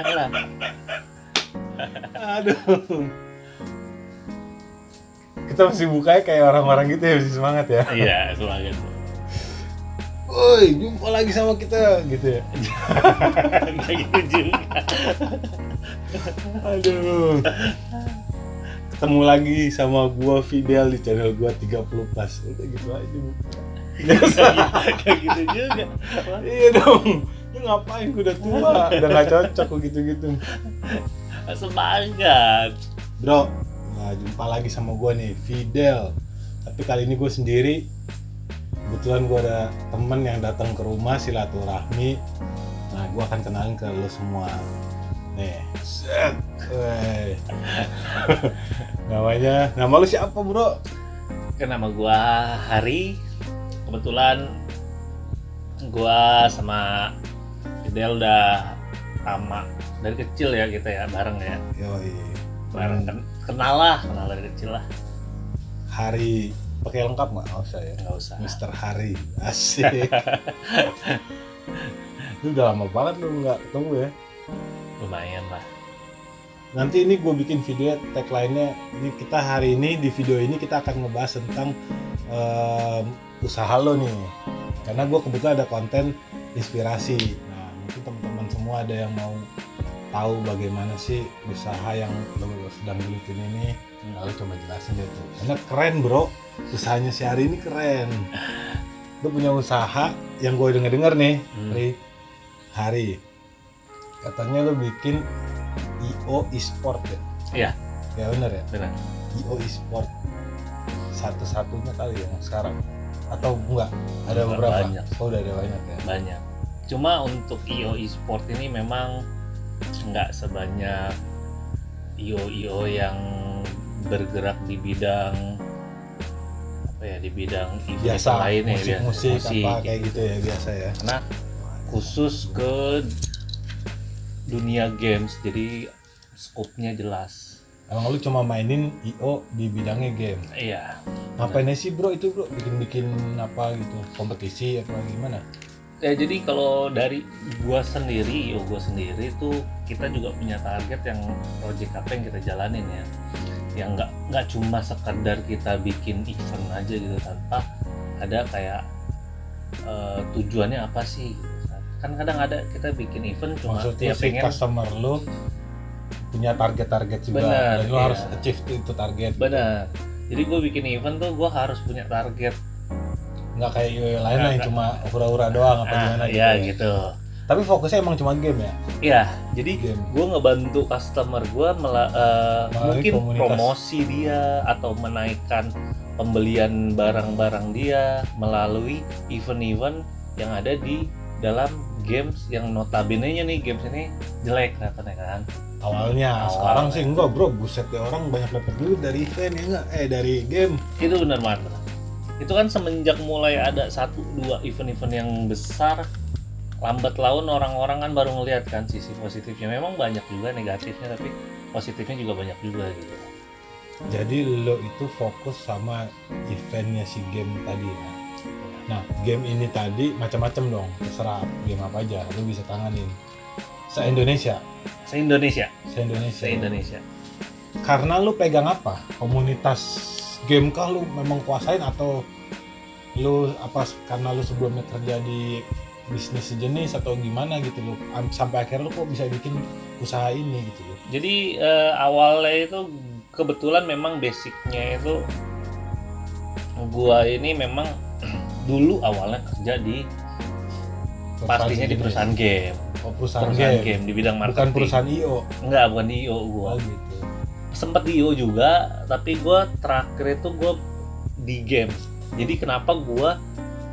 lah. Aduh. Kita masih bukanya kayak orang-orang gitu ya, masih semangat ya. Iya, semangat. Woi, jumpa lagi sama kita gitu ya. Kayak gitu juga. Aduh. Ketemu lagi sama gua Fidel di channel gua 30 plus. Udah gitu aja. Kayak gitu juga. Iya dong. Lu ngapain, gua udah tua, udah gak cocok kok gitu-gitu. Semangat. Bro, nah jumpa lagi sama gua nih, Fidel. Tapi kali ini gua sendiri. Kebetulan gue ada temen yang datang ke rumah silaturahmi. Nah, gue akan kenalin ke lo semua. Nih, set. Nama lu siapa, bro? Nama gua Hari. Kebetulan gua sama Fidel udah lama dari kecil ya kita ya, bareng ya. Yoi. Bareng kenal dari kecil lah. Hari pakai lengkap nggak? Nggak usah ya. Nggak usah. Mister Hari, asik. Lu udah lama banget lu nggak ketemu ya. Lumayan lah. Nanti ini gue bikin video tagline-nya. Ini kita hari ini di video ini kita akan ngebahas tentang usaha lo nih. Karena gue kebetulan ada konten inspirasi. Nah, mungkin teman-teman semua ada yang mau tahu bagaimana sih usaha yang lo sedang gelutin ini. Lalu coba jelasin deh tuh. Karena keren, bro. Usahanya si Hari ini keren. Lo punya usaha yang gue denger nih dari Hari. Katanya lo bikin IO e-sport ya? Iya. Ya benar ya? Benar. IO e-sport satu-satunya kali yang sekarang? Atau enggak? Ada beberapa? Banyak. Oh, udah ada banyak ya? Banyak. Cuma untuk IO e-sport ini memang nggak sebanyak IO yang bergerak di bidang apa ya, di bidang event Biasa, lain ya, musik apa kayak gitu ya, biasa ya. Karena khusus ke dunia games, jadi skopnya jelas. Emang lu cuma mainin IO di bidangnya game? Iya. Ngapain sih bro itu bro? Bikin apa gitu? Kompetisi apa gimana? Ya jadi kalau dari gua sendiri tuh kita juga punya target yang project apa yang kita jalanin ya. Yang nggak cuma sekedar kita bikin event aja gitu tanpa ada kayak tujuannya apa sih? Kan kadang ada kita bikin event cuma maksudnya dia si pengen customer lu punya target juga. Bener, dan lu iya. harus achieve itu target. Benar. Jadi gue bikin event tuh gue harus punya target. Nggak kayak IO lain lah yang cuma hura-hura doang apa gimana gitu. Iya gitu. Tapi fokusnya emang cuma game ya? Iya, jadi Game. gue ngebantu customer gue mungkin komunitas. promosi dia atau menaikkan pembelian barang-barang dia melalui event-event yang ada di dalam games yang notabene-nya nih games ini jelek katanya kan. Awalnya. Sekarang sih enggak bro, buset ya, orang banyak dapat duit dari event ya enggak? Dari game. Itu benar banget. Itu kan semenjak mulai ada 1-2 event-event yang besar, lambat laun orang-orang kan baru ngelihat kan sisi positifnya. Memang banyak juga negatifnya, tapi positifnya juga banyak juga gitu. Jadi lo itu fokus sama eventnya si game tadi ya. Nah, game ini tadi macam-macam dong, terserah game apa aja, lo bisa tanganin. Se-Indonesia. Se-Indonesia. Karena lo pegang apa? Komunitas game kah lo memang kuasain atau lo apa karena lo sebelumnya kerja di bisnis sejenis atau gimana gitu lo sampai akhirnya lo kok bisa bikin usaha ini gitu lo? Jadi awalnya itu kebetulan memang basicnya itu gua ini memang dulu awalnya kerja di pastinya di perusahaan game. Oh, perusahaan game di bidang marketing. Bukan perusahaan IO. Enggak, bukan di IO gua. Oh gitu. Sempet di IO juga, tapi gua terakhir itu gua di game. Jadi kenapa gua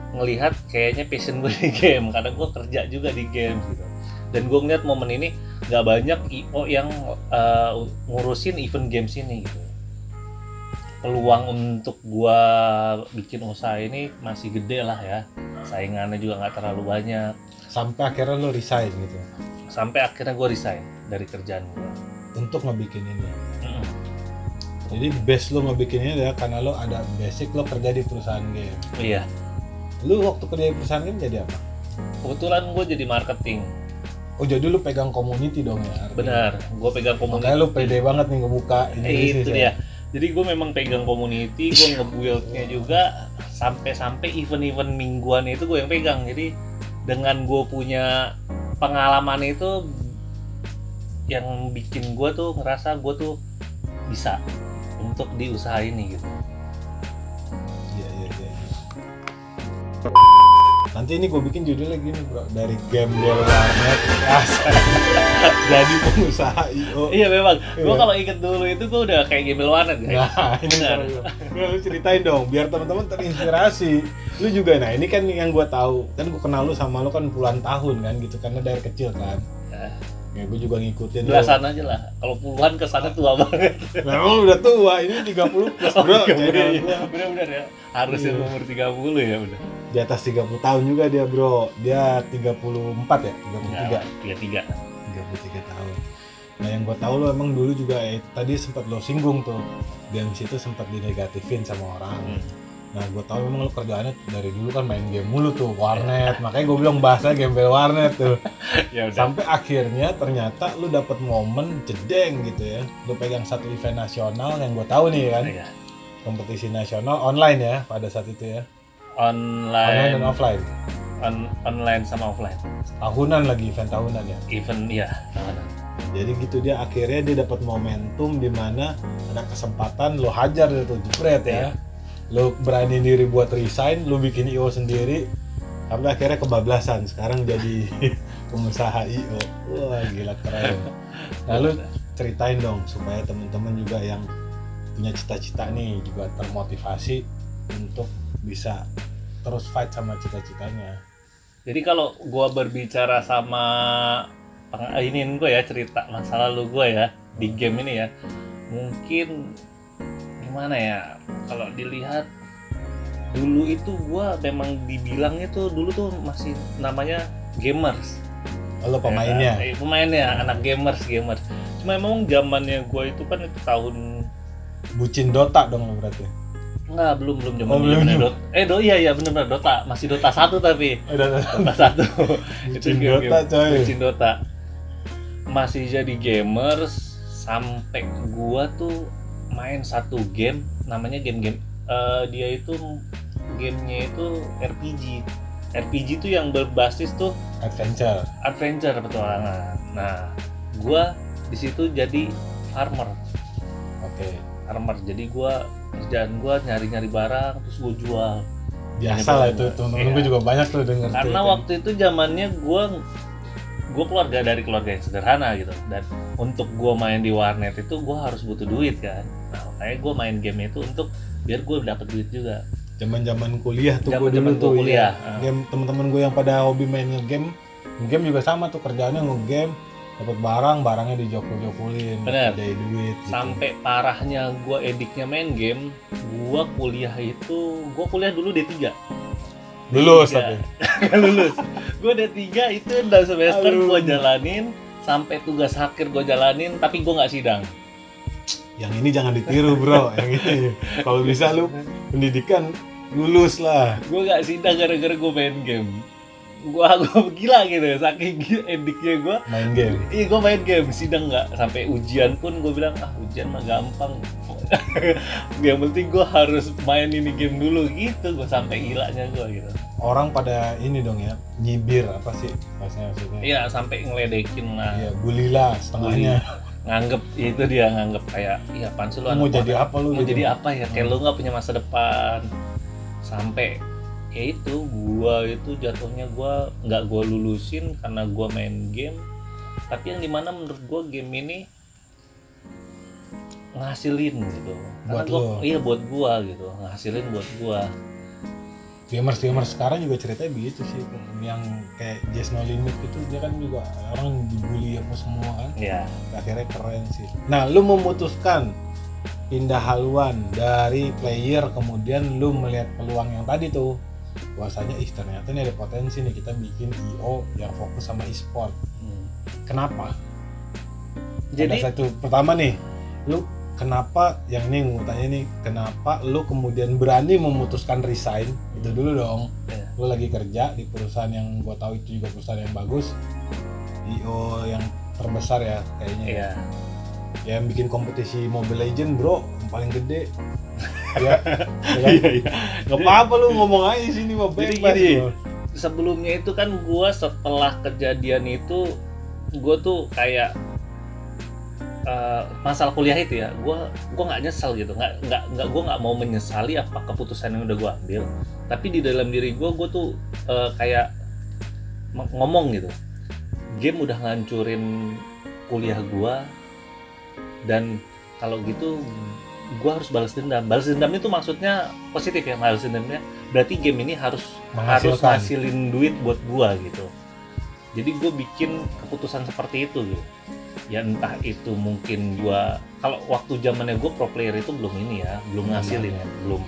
ngelihat kayaknya passion gue di game karena gue kerja juga di game gitu. Dan gue ngeliat momen ini nggak banyak IO yang ngurusin event games ini gitu. Peluang untuk gue bikin usaha ini masih gede lah ya. Saingannya juga nggak terlalu banyak. Sampai akhirnya lo resign gitu. Sampai akhirnya gue resign dari kerjaan gue. Untuk ngebikin ini. Jadi base lo ngebikin ini adalah karena lo ada basic lo kerja di perusahaan game. Iya. Lu waktu kerja di perusahaan game jadi apa? Kebetulan gue jadi marketing. Oh jadi lu pegang community dong ya? Artinya. Benar, gue pegang community. Makanya lu pede banget nih ngebuka ini Itu dia. Jadi gue memang pegang community, gue nge-build-nya juga sampai event-event mingguan itu gue yang pegang. Jadi dengan gue punya pengalaman itu yang bikin gue tuh ngerasa gue tuh bisa untuk di usaha ini gitu. Iya. Nanti ini gue bikin judulnya gini bro, dari gembel warnet jadi pengusaha IO. Iya memang, gue kalau inget dulu itu gue udah kayak gembel warnet guys. Nah ini lu ceritain dong, biar teman-teman terinspirasi. Lu juga, nah ini kan yang gue tahu, kan gue kenal lu sama lu kan puluhan tahun kan gitu, karena dari kecil kan. Ya gue juga ngikutin belasan aja lah, kalau puluhan kesana tua banget. Memang udah tua, ini 30 plus bro. Bener-bener ya, harusnya umur 30 ya udah. Di atas 30 tahun juga dia bro, dia 34 ya? 33 tahun. Nah yang gue tahu lo emang dulu juga tadi sempat lo singgung tuh, games itu sempat dinegatifin sama orang. Nah gue tahu memang lo kerjaannya dari dulu kan main game mulu tuh, warnet. Makanya gue bilang bahasa gembel warnet tuh. Ya udah. Sampai akhirnya ternyata lo dapet momen jedeng gitu ya, lo pegang satu event nasional yang gue tahu nih kan, kompetisi nasional online ya pada saat itu ya. Online dan offline. Online sama offline. Tahunan lagi, event tahunan ya. Event ya tahunan. Jadi gitu dia akhirnya dia dapat momentum di mana ada kesempatan lo hajar itu jepret ya. Lo berani diri buat resign, lo bikin IO sendiri, sampai akhirnya kebablasan. Sekarang jadi pengusaha IO. Wah gila keren. Nah lo ceritain dong supaya teman-teman juga yang punya cita-cita nih juga termotivasi untuk bisa terus fight sama cita-citanya. Jadi kalau gue berbicara sama ini gue ya, cerita masa lalu gue ya di game ini ya, mungkin gimana ya, kalau dilihat dulu itu gue memang dibilangnya tuh dulu tuh masih namanya gamers. Lo pemainnya? Ya, pemainnya, anak gamers. Cuma memang zamannya gue itu kan itu tahun bucin Dota dong lo berarti? Enggak, belum zamannya Dota. Iya benar Dota, masih Dota 1 tapi. Dota 1. Bucin Dota coy. Bucin Dota. Masih jadi gamers sampai gua tuh main satu game namanya game dia itu gamenya itu RPG tuh yang berbasis tuh adventure petualangan. Nah gua di situ jadi farmer. Farmer, jadi kerjaan gue nyari barang terus gue jual. Biasa lah itu, temen-temen gue juga banyak tuh denger. Karena waktu itu zamannya gue dari keluarga yang sederhana gitu, dan untuk gue main di warnet itu gue harus butuh duit kan. Nah makanya gue main game itu untuk biar gue dapet duit juga. Zaman kuliah tuh gue dulu tuh kuliah. Ya. Game temen-temen gue yang pada hobi main game juga sama tuh kerjaannya nge-game, dapat barangnya dijokul-jokulin, dari duit gitu. Sampai parahnya gue ediknya main game, gue kuliah dulu D3. Lulus tapi lulus. Gue D3 itu udah semester gue jalanin sampai tugas akhir gue jalanin, tapi gue nggak sidang. Yang ini jangan ditiru bro, yang ini kalau bisa lu pendidikan lulus lah. Gue nggak sidang gara-gara gue main game. Gue gila gitu ya, saking ediknya gue main game. Iya gue main game, sidang nggak, sampai ujian pun gue bilang ujian mah gampang. Yang penting gue harus main ini game dulu gitu, gue sampai gilanya gue gitu. Orang pada ini dong ya, nyibir apa sih bahasanya maksudnya? Iya sampai ngeledekin lah. Iya bulila setengahnya. Nganggep kayak iya apaan sih lu mau jadi apa lu? Mau jadi apa ya, kayak lu nggak punya masa depan. Sampai ya itu gua itu jatuhnya gua nggak gua lulusin karena gua main game, tapi yang dimana menurut gua game ini ngasilin gitu. Buat gua gitu, ngasilin buat gua. Gamers sekarang juga ceritanya begitu sih, yang kayak Just No Limit itu dia kan juga orang dibully apa semua kan. Iya. Akhirnya keren sih. Nah, lu memutuskan pindah haluan dari player, kemudian lu melihat peluang yang tadi tuh, bahwasanya ternyata ini ada potensi nih kita bikin IO yang fokus sama e-sport. Kenapa? Jadi ada satu pertama nih, lu kenapa yang ini mau tanya nih, kenapa lu kemudian berani memutuskan resign? Itu dulu dong. Lu lagi kerja di perusahaan yang gua tahu itu juga perusahaan yang bagus, IO yang terbesar ya kayaknya. Iya. Ya, yang bikin kompetisi Mobile Legend bro, yang paling gede. Ya, ya kan? Iya. Nggak apa-apa lu ngomong aja sini mah Jadi bebas. gini, Bro. sebelumnya itu kan gue setelah kejadian itu gue tuh kayak masalah kuliah itu ya, gue nggak nyesal gitu, gue nggak mau menyesali apa keputusan yang udah gue ambil, tapi di dalam diri gue tuh kayak ngomong gitu, game udah ngancurin kuliah gue, dan kalau gitu gue harus balas dendam. Balas dendam itu maksudnya positif ya, balas dendamnya berarti game ini harus ngasilin duit buat gue gitu. Jadi gue bikin keputusan seperti itu gitu. Ya entah itu mungkin gue, kalau waktu zamannya gue pro player itu belum ini ya, belum ngasilin ya, belum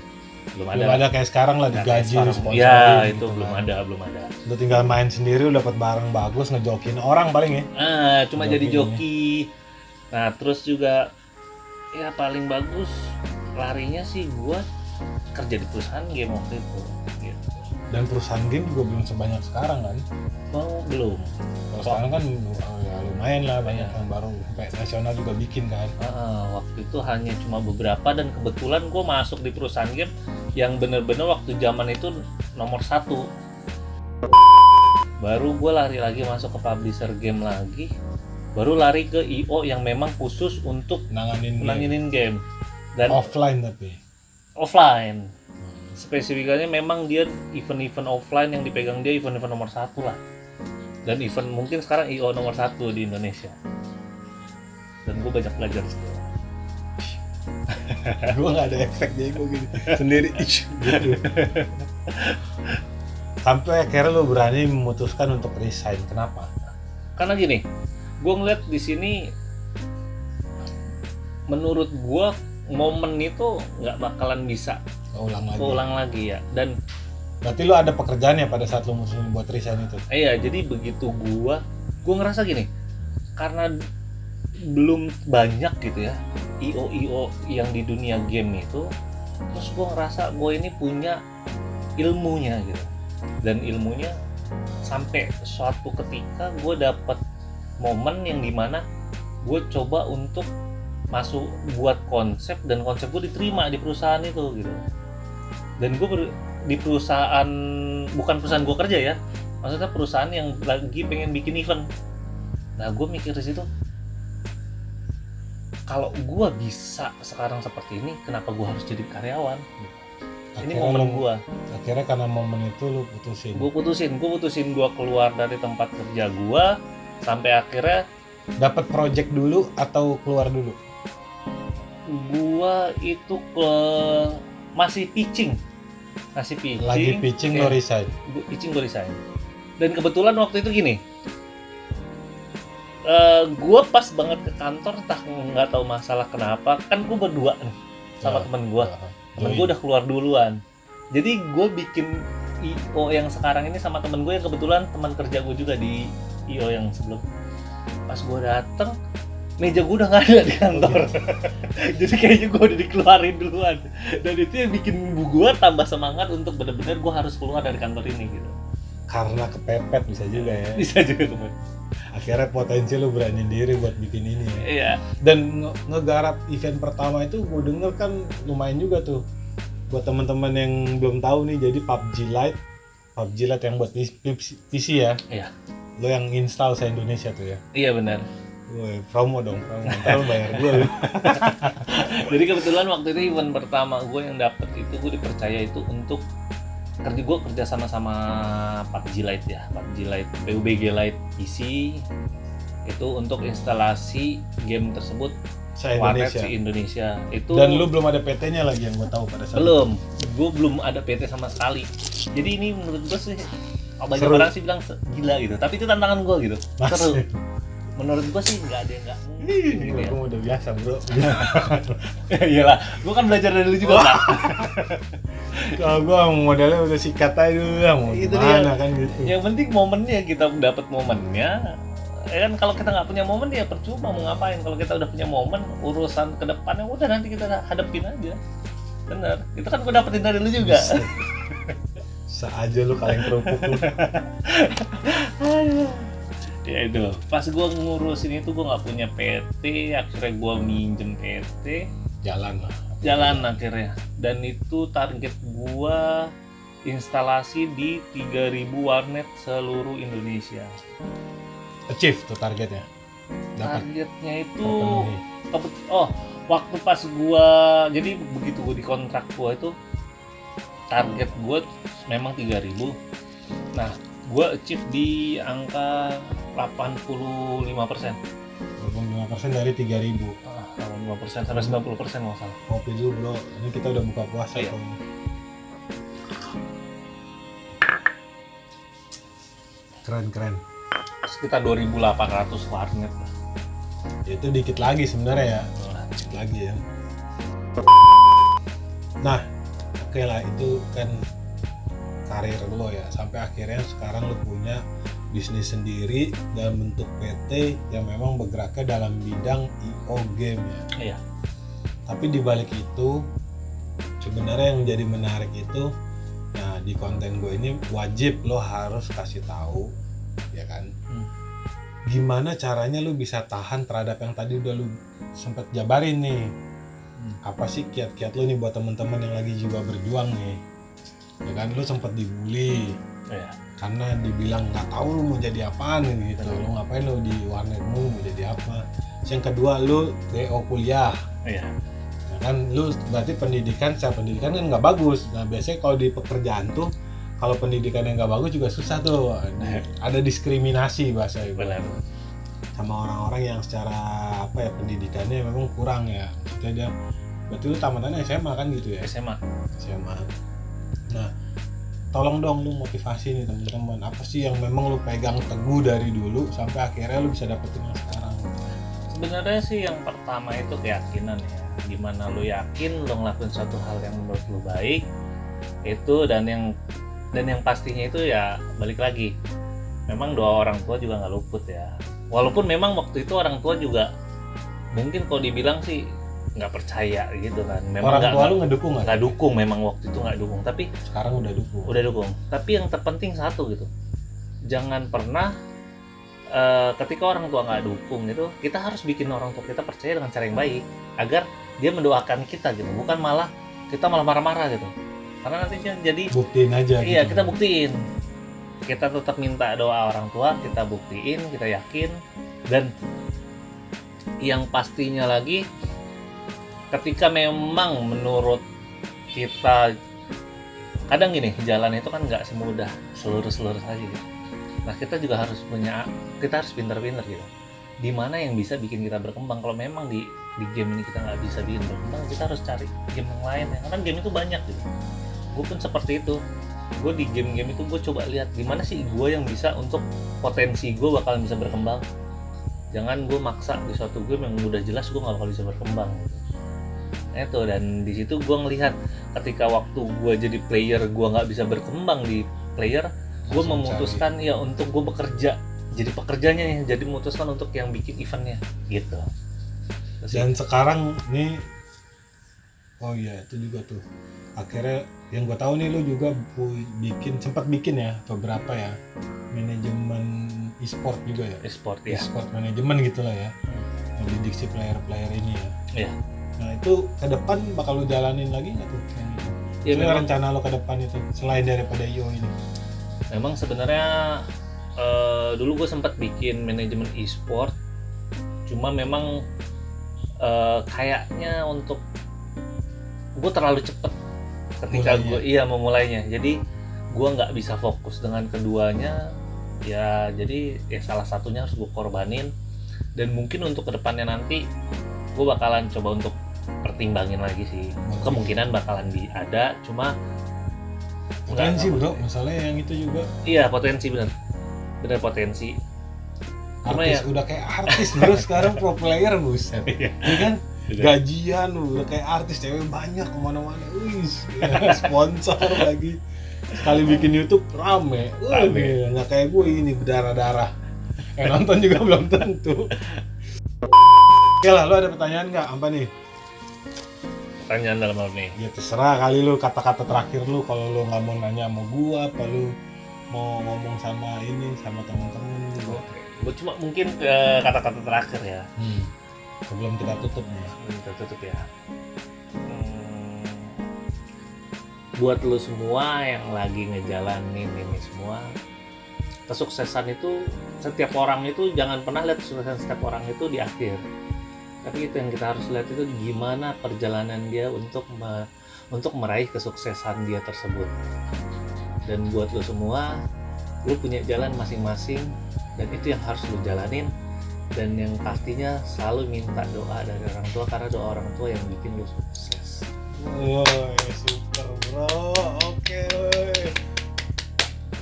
ada kayak sekarang lah digaji, sponsorin. Ya itu gitu belum kan. ada. Lu tinggal main sendiri, lu dapat barang bagus, ngejokin orang paling ya. Cuma jadi joki. Nah terus juga ya paling bagus larinya sih gue kerja di perusahaan game waktu itu gitu. Dan perusahaan game juga belum sebanyak sekarang kan. Belum. Kalau sekarang kan ya lumayan lah, banyak yang baru, sampai nasional juga bikin kan. Waktu itu hanya cuma beberapa, dan kebetulan gue masuk di perusahaan game yang bener-bener waktu zaman itu nomor 1. Baru gue lari lagi masuk ke publisher game lagi, baru lari ke IO yang memang khusus untuk nanganin game. Dan offline tapi offline. Spesifikasinya memang dia event-event offline yang dipegang dia, event-event nomor 1 lah. Dan event mungkin sekarang IO nomor 1 di Indonesia. Dan gue banyak belajar situ. gue nggak ada efek, jadi gue gini sendiri gitu. Sampai akhirnya lo berani memutuskan untuk resign. Kenapa? Karena gini, gue ngeliat di sini, menurut gue momen itu nggak bakalan bisa keulang lagi ya. Dan berarti lo ada pekerjaan ya pada saat lo mutusin buat resign itu? Iya, jadi begitu gue ngerasa gini, karena belum banyak gitu ya IO yang di dunia game itu, terus gue ngerasa gue ini punya ilmunya gitu, dan ilmunya sampai suatu ketika gue dapet momen yang dimana gue coba untuk masuk buat konsep, dan konsep gue diterima di perusahaan itu gitu. Dan gue di perusahaan, bukan perusahaan gue kerja ya, maksudnya perusahaan yang lagi pengen bikin event. Nah gue mikir di situ, kalau gue bisa sekarang seperti ini, kenapa gue harus jadi karyawan? Ini momen gue. Akhirnya karena momen itu lu putusin. Gue putusin gue keluar dari tempat kerja gue, sampai akhirnya dapat project dulu atau keluar dulu? Gue itu masih pitching. Lagi pitching lo resign. Gue resign. Dan kebetulan waktu itu gini, gue pas banget ke kantor, entah nggak tahu masalah kenapa, kan gue berdua nih sama temen gue udah keluar duluan. Jadi gue bikin IO yang sekarang ini sama temen gue yang kebetulan teman kerja gue juga di IO yang sebelum. Pas gue dateng, meja gue udah nggak ada di kantor. Jadi kayaknya gue udah dikeluarin duluan. Dan itu yang bikin gue tambah semangat untuk benar-benar gue harus keluar dari kantor ini gitu. Karena kepepet bisa juga ya. Bisa juga teman. Akhirnya potensi lu berani diri buat bikin ini ya. Iya. Dan ngegarap event pertama itu gue denger kan lumayan juga tuh. Buat teman-teman yang belum tahu nih, jadi PUBG Lite yang buat PC ya. Iya. Lo yang install se-Indonesia tuh ya. Iya benar. Woi, promo dong, ntar bayar gue. Jadi kebetulan waktu itu event pertama gue yang dapet itu, gue dipercaya itu untuk kerja sama PUBG Lite ya, PUBG Lite, PUBG Lite PC itu untuk instalasi game tersebut se-Indonesia itu. Dan lu belum ada PT-nya lagi yang gue tahu pada saat belum itu. Gue belum ada PT sama sekali. Jadi ini menurut gue sih, banyak orang sih bilang gila gitu, tapi itu tantangan gue gitu. Seru. Menurut gue sih nggak ada yang nggak mungkin gitu ya. Gue udah biasa bro. Iyalah, gue kan belajar dari dulu juga kan. Kalau gue modalnya udah sikat aja dulu lah, mau itu gimana kan gitu. Yang penting momennya, kita dapat momennya. Kan kalau kita nggak punya momen ya percuma mau ngapain. Kalau kita udah punya momen, urusan ke depannya udah nanti kita hadapin aja. Bener, itu kan gue dapetin dari lu juga. Bisa aja lu kaleng kerupuk lu. Ya itu, pas gue ngurusin itu gue nggak punya PT, akhirnya gue minjem PT, Jalan lah. jalan akhirnya. Dan itu target gue instalasi di 3.000 warnet seluruh Indonesia. Achieve tuh targetnya. Dapat Targetnya itu terpenuhi. waktu pas gue, jadi begitu gue di kontrak gue itu target gue memang 3.000. Nah, gue achieve di angka 85%. 25% dari 3.000. 85% sampai 90% nggak salah. Kopi dulu bro, ini kita udah buka puasa Iya. kok. Keren. Sekitar 2.800 warnet. Itu dikit lagi sebenarnya ya. Dikit lagi ya. Nah, oke lah, itu kan karir lo ya, sampai akhirnya sekarang lo punya bisnis sendiri dalam bentuk PT yang memang bergeraknya dalam bidang IO game ya. Iya. Tapi di balik itu sebenarnya yang jadi menarik itu, nah di konten gue ini wajib lo harus kasih tahu, ya kan? Gimana caranya lo bisa tahan terhadap yang tadi udah lo sempet jabarin nih. Apa sih kiat-kiat lo nih buat teman-teman yang lagi juga berjuang nih? Ya kan, lo sempet dibully. Iya. Karena dibilang nggak tahu lu mau jadi apaan gitu, lu ngapain lu di warnet mau jadi apa. Yang kedua lu DO kuliah, Iya. ya kan lu berarti secara pendidikan kan nggak bagus. Nah biasanya kalau di pekerjaan tuh kalau pendidikan yang nggak bagus juga susah tuh, ada diskriminasi bahasa itu Benar. sama orang-orang yang secara apa ya pendidikannya memang kurang ya. Maksudnya dia berarti lu tamatannya SMA kan gitu ya? SMA. Nah, tolong dong lu motivasi nih teman-teman, apa sih yang memang lu pegang teguh dari dulu sampai akhirnya lu bisa dapetin yang sekarang? Sebenarnya sih yang pertama itu keyakinan ya. Gimana lu yakin lu ngelakuin suatu hal yang menurut lu baik itu, dan yang pastinya itu ya balik lagi. Memang doa orang tua juga nggak luput ya. Walaupun memang waktu itu orang tua juga mungkin kalau dibilang sih nggak percaya gitu kan. Memang Orang tua lu ngedukung nggak dukung, memang waktu itu nggak dukung, tapi sekarang udah dukung. Tapi yang terpenting satu gitu, jangan pernah ketika orang tua nggak dukung itu, kita harus bikin orang tua kita percaya dengan cara yang baik agar dia mendoakan kita gitu, bukan malah kita malah marah-marah gitu, karena nantinya jadi buktiin aja. iya gitu. Kita buktiin, kita tetap minta doa orang tua, kita buktiin, kita yakin. Dan yang pastinya lagi, ketika memang menurut kita kadang gini, jalan itu kan nggak semudah selurus aja gitu. Nah kita juga harus pintar-pintar gitu, di mana yang bisa bikin kita berkembang. Kalau memang di game ini kita nggak bisa bikin berkembang, kita harus cari game yang lain ya, karena game itu banyak gitu. Gue pun seperti itu, gue di game-game itu gue coba lihat gimana sih gue yang bisa untuk potensi gue bakalan bisa berkembang. Jangan gue maksa di suatu game yang udah jelas gue nggak bakal bisa berkembang gitu. Itu, dan di situ gue ngelihat ketika waktu gue jadi player gue nggak bisa berkembang di player, gue memutuskan ya untuk gue bekerja jadi pekerjanya nih, jadi memutuskan untuk yang bikin eventnya gitu. Dan sekarang nih, oh iya itu juga tuh akhirnya yang gue tahu nih lu juga sempat bikin ya beberapa ya manajemen e-sport juga ya, e-sport ya, e-sport manajemen gitulah ya, mendidik si player ini ya. Iya. Nah itu ke depan bakal lu jalanin lagi nggak tuh? Ya, memang rencana lo ke depan itu selain daripada IO ini? Memang sebenarnya dulu gue sempat bikin manajemen e-sport, cuma memang kayaknya untuk gue terlalu cepet ketika gue memulainya, jadi gue nggak bisa fokus dengan keduanya ya, jadi ya salah satunya harus gue korbanin. Dan mungkin untuk kedepannya nanti gue bakalan coba untuk pertimbangin lagi sih, kemungkinan bakalan ada, cuma potensi bro, masalahnya yang itu juga. Iya potensi, bener potensi. Cuma artis ya udah kayak artis bro sekarang, pro player buset, ya kan gajian udah kayak artis, cewek banyak kemana-mana, sponsor lagi, sekali bikin YouTube rame. Nggak kayak gue ini berdarah-darah, nonton juga belum tentu. Oke lah, lo ada pertanyaan nggak? Apa nih? Pertanyaan dalam hal ini? Ya terserah kali lu, kata-kata terakhir lu kalau lu nggak mau nanya sama gua, apa lu mau ngomong sama teman-teman gua. Gue cuma mungkin kata-kata terakhir ya. Sebelum kita tutup nih. Kita tutup ya. Buat lo semua yang lagi ngejalanin ini semua, kesuksesan itu setiap orang itu jangan pernah lihat kesuksesan setiap orang itu di akhir. Tapi itu yang kita harus lihat itu gimana perjalanan dia untuk meraih kesuksesan dia tersebut. Dan buat lo semua, lo punya jalan masing-masing dan itu yang harus lo jalanin. Dan yang pastinya selalu minta doa dari orang tua karena doa orang tua yang bikin lo sukses. Woi, super bro.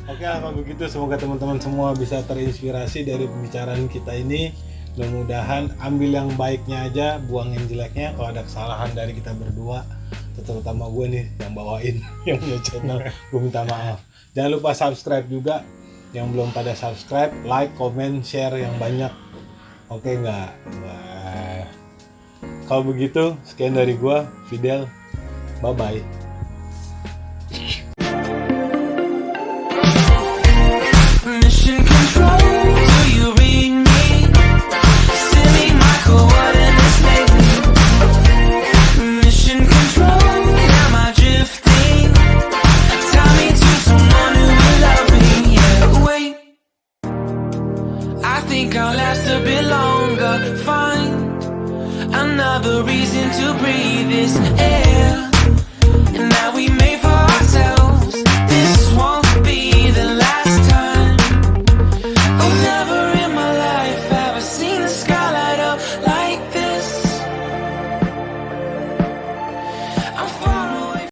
Oke lah kalau begitu, semoga teman-teman semua bisa terinspirasi dari pembicaraan kita ini. Mudah-mudahan ambil yang baiknya aja, buang yang jeleknya. Kalau ada kesalahan dari kita berdua, terutama gue nih yang bawain yang punya channel, gue minta maaf. Jangan lupa subscribe juga, yang belum pada subscribe, like, comment, share yang banyak. Oke nggak? Wah. Kalau begitu, sekian dari gue, Fidel. Bye-bye. Mission control, do you read me? Silly Michael, what an escape. Mission control, am I drifting? Tie me to someone who will love me. Yeah, wait, I think I'll last a bit longer. Find another reason to breathe this air.